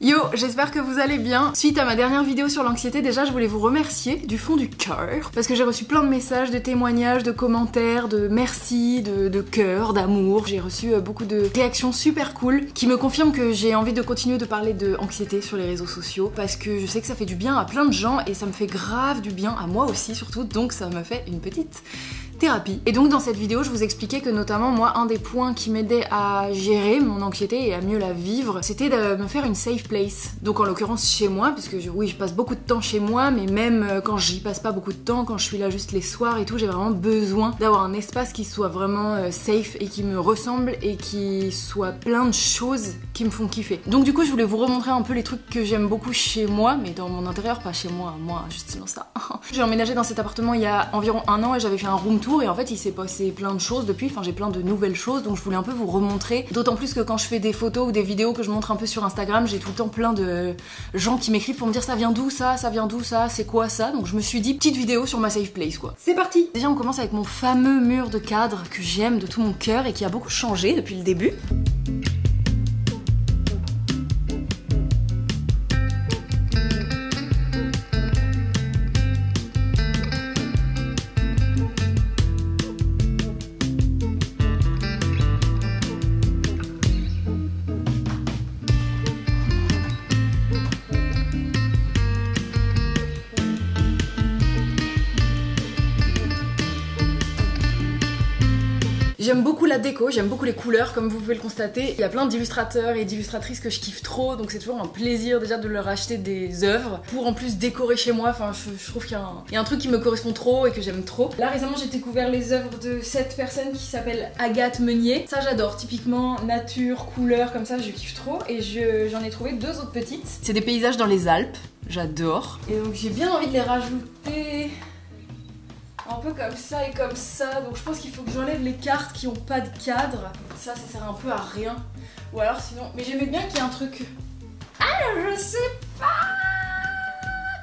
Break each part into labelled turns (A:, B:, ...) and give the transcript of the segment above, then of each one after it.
A: Yo, j'espère que vous allez bien. Suite à ma dernière vidéo sur l'anxiété, déjà je voulais vous remercier du fond du cœur parce que j'ai reçu plein de messages, de témoignages, de commentaires, de merci, de cœur, d'amour. J'ai reçu beaucoup de réactions super cool qui me confirment que j'ai envie de continuer de parler de anxiété sur les réseaux sociaux parce que je sais que ça fait du bien à plein de gens et ça me fait grave du bien à moi aussi surtout, donc ça me fait une petite thérapie. Et donc dans cette vidéo je vous expliquais que notamment moi un des points qui m'aidait à gérer mon anxiété et à mieux la vivre, c'était de me faire une safe place. Donc en l'occurrence chez moi, puisque oui je passe beaucoup de temps chez moi, mais même quand j'y passe pas beaucoup de temps, quand je suis là juste les soirs et tout, j'ai vraiment besoin d'avoir un espace qui soit vraiment safe et qui me ressemble et qui soit plein de choses qui me font kiffer. Donc du coup je voulais vous remontrer un peu les trucs que j'aime beaucoup chez moi, mais dans mon intérieur, pas chez moi, moi juste dans ça. J'ai emménagé dans cet appartement il y a environ 1 an et j'avais fait un room tour et en fait il s'est passé plein de choses depuis, enfin j'ai plein de nouvelles choses, donc je voulais un peu vous remontrer, d'autant plus que quand je fais des photos ou des vidéos que je montre un peu sur Instagram, j'ai tout le temps plein de gens qui m'écrivent pour me dire ça vient d'où ça vient d'où ça, c'est quoi ça, donc je me suis dit petite vidéo sur ma safe place quoi. C'est parti. Déjà on commence avec mon fameux mur de cadre que j'aime de tout mon cœur et qui a beaucoup changé depuis le début. J'aime beaucoup la déco, j'aime beaucoup les couleurs comme vous pouvez le constater. Il y a plein d'illustrateurs et d'illustratrices que je kiffe trop, donc c'est toujours un plaisir déjà de leur acheter des œuvres pour en plus décorer chez moi. Enfin je trouve qu'il y a un truc qui me correspond trop et que j'aime trop. Là récemment j'ai découvert les œuvres de cette personne qui s'appelle Agathe Meunier. Ça j'adore, typiquement nature, couleurs comme ça, je kiffe trop. Et j'en ai trouvé 2 autres petites. C'est des paysages dans les Alpes, j'adore. Et donc j'ai bien envie de les rajouter un peu comme ça et comme ça, donc je pense qu'il faut que j'enlève les cartes qui ont pas de cadre. Ça sert un peu à rien. Ou alors sinon... Mais j'aimais bien qu'il y ait un truc... Ah, je sais pas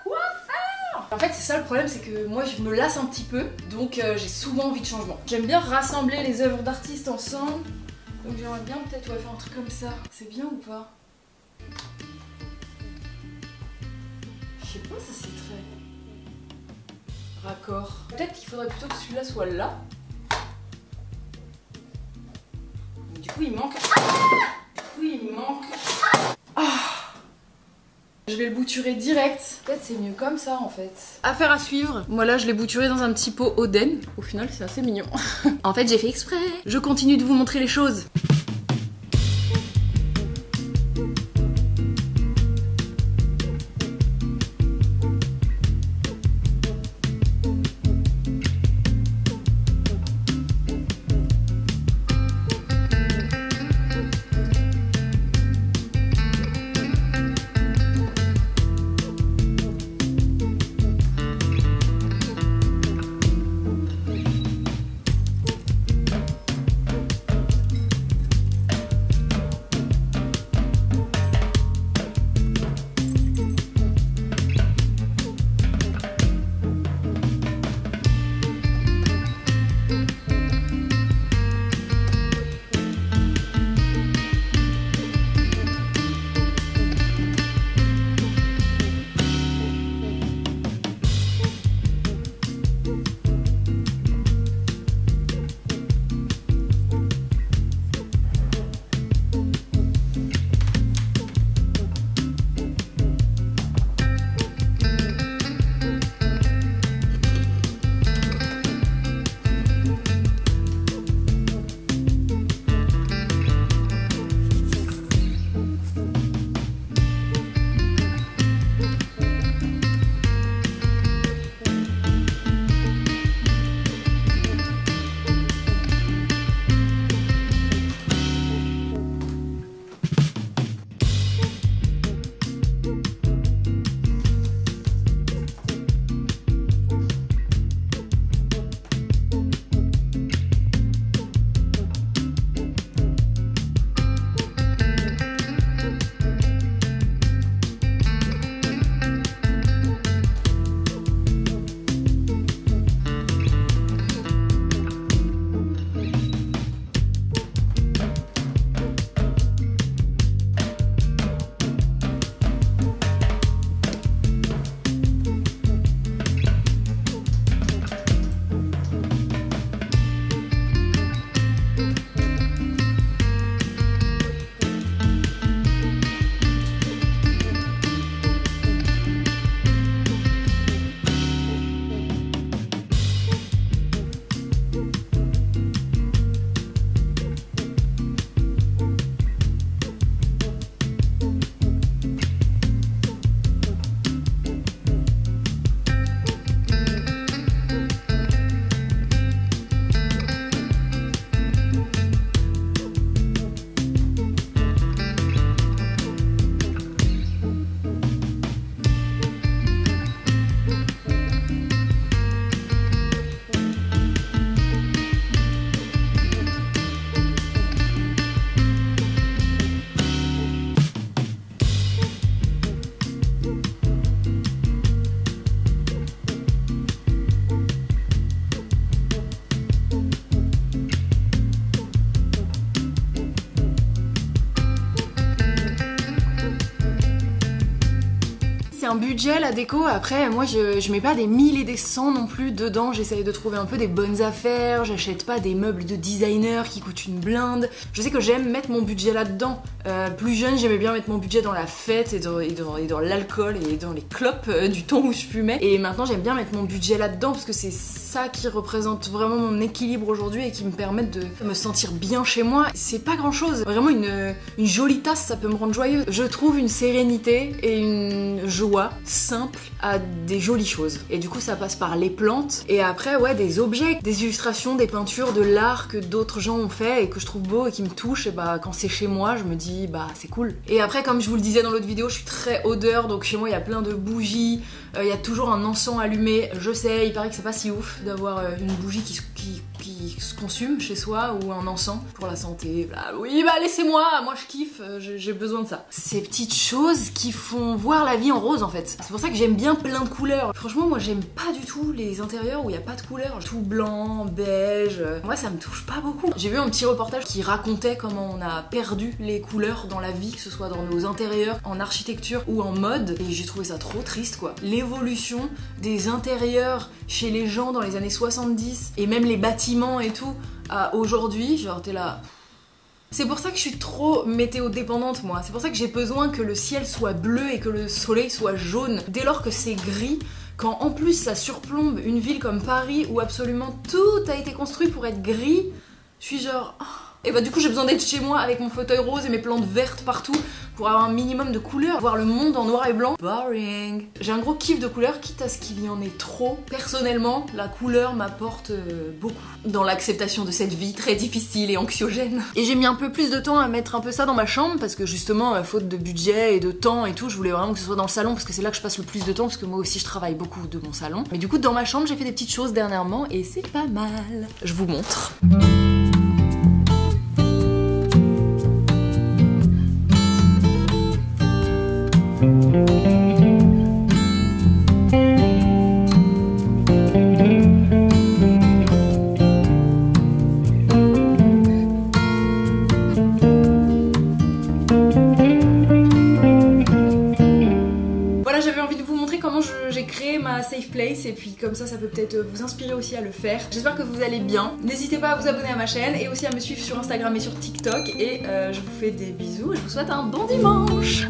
A: quoi faire. En fait c'est ça le problème, c'est que moi je me lasse un petit peu, donc j'ai souvent envie de changement. J'aime bien rassembler les œuvres d'artistes ensemble, donc j'aimerais bien peut-être faire un truc comme ça. C'est bien ou pas? Je sais pas, ça c'est très... raccord. Peut-être qu'il faudrait plutôt que celui-là soit là. Du coup il manque... Je vais le bouturer direct. Peut-être c'est mieux comme ça en fait. Affaire à suivre. Moi là je l'ai bouturé dans un petit pot Oden. Au final c'est assez mignon. En fait j'ai fait exprès. Je continue de vous montrer les choses. c'est un budget la déco. Après moi je mets pas des 1000 et des 100 non plus dedans, j'essaye de trouver un peu des bonnes affaires, j'achète pas des meubles de designer qui coûtent une blinde. Je sais que j'aime mettre mon budget là-dedans. Plus jeune j'aimais bien mettre mon budget dans la fête et dans l'alcool et dans les clopes du temps où je fumais. Et maintenant j'aime bien mettre mon budget là-dedans parce que c'est ça qui représente vraiment mon équilibre aujourd'hui et qui me permet de me sentir bien chez moi. C'est pas grand chose, vraiment une jolie tasse ça peut me rendre joyeuse. Je trouve une sérénité et une joie simple à des jolies choses. Et du coup ça passe par les plantes et après ouais des objets, des illustrations, des peintures, de l'art que d'autres gens ont fait et que je trouve beau et qui me touche. Et bah quand c'est chez moi je me dis bah c'est cool. Et après comme je vous le disais dans l'autre vidéo je suis très odeur, donc chez moi il y a plein de bougies, il y a toujours un encens allumé. Je sais, il paraît que c'est pas si ouf d'avoir une bougie qui se consume chez soi ou un encens pour la santé. Bla. Oui bah laissez-moi, moi je kiffe, j'ai besoin de ça. Ces petites choses qui font voir la vie en rose en fait. C'est pour ça que j'aime bien plein de couleurs. Franchement moi j'aime pas du tout les intérieurs où il y a pas de couleurs, tout blanc, beige. Moi ça me touche pas beaucoup. J'ai vu un petit reportage qui racontait comment on a perdu les couleurs dans la vie, que ce soit dans nos intérieurs, en architecture ou en mode, et j'ai trouvé ça trop triste quoi. L'évolution des intérieurs chez les gens dans les années 70 et même les bâtiments et tout à aujourd'hui, genre t'es là. C'est pour ça que je suis trop météo dépendante moi, c'est pour ça que j'ai besoin que le ciel soit bleu et que le soleil soit jaune. Dès lors que c'est gris, quand en plus ça surplombe une ville comme Paris où absolument tout a été construit pour être gris, je suis genre... Et bah du coup j'ai besoin d'être chez moi avec mon fauteuil rose et mes plantes vertes partout pour avoir un minimum de couleurs, voir le monde en noir et blanc. Boring. J'ai un gros kiff de couleurs, quitte à ce qu'il y en ait trop. Personnellement, la couleur m'apporte beaucoup dans l'acceptation de cette vie très difficile et anxiogène. Et j'ai mis un peu plus de temps à mettre un peu ça dans ma chambre parce que justement, faute de budget et de temps et tout, je voulais vraiment que ce soit dans le salon parce que c'est là que je passe le plus de temps parce que moi aussi je travaille beaucoup de mon salon. Mais du coup dans ma chambre j'ai fait des petites choses dernièrement et c'est pas mal. Je vous montre. J'ai créé ma safe place et puis comme ça peut peut-être vous inspirer aussi à le faire. J'espère que vous allez bien. N'hésitez pas à vous abonner à ma chaîne et aussi à me suivre sur Instagram et sur TikTok et je vous fais des bisous et je vous souhaite un bon dimanche.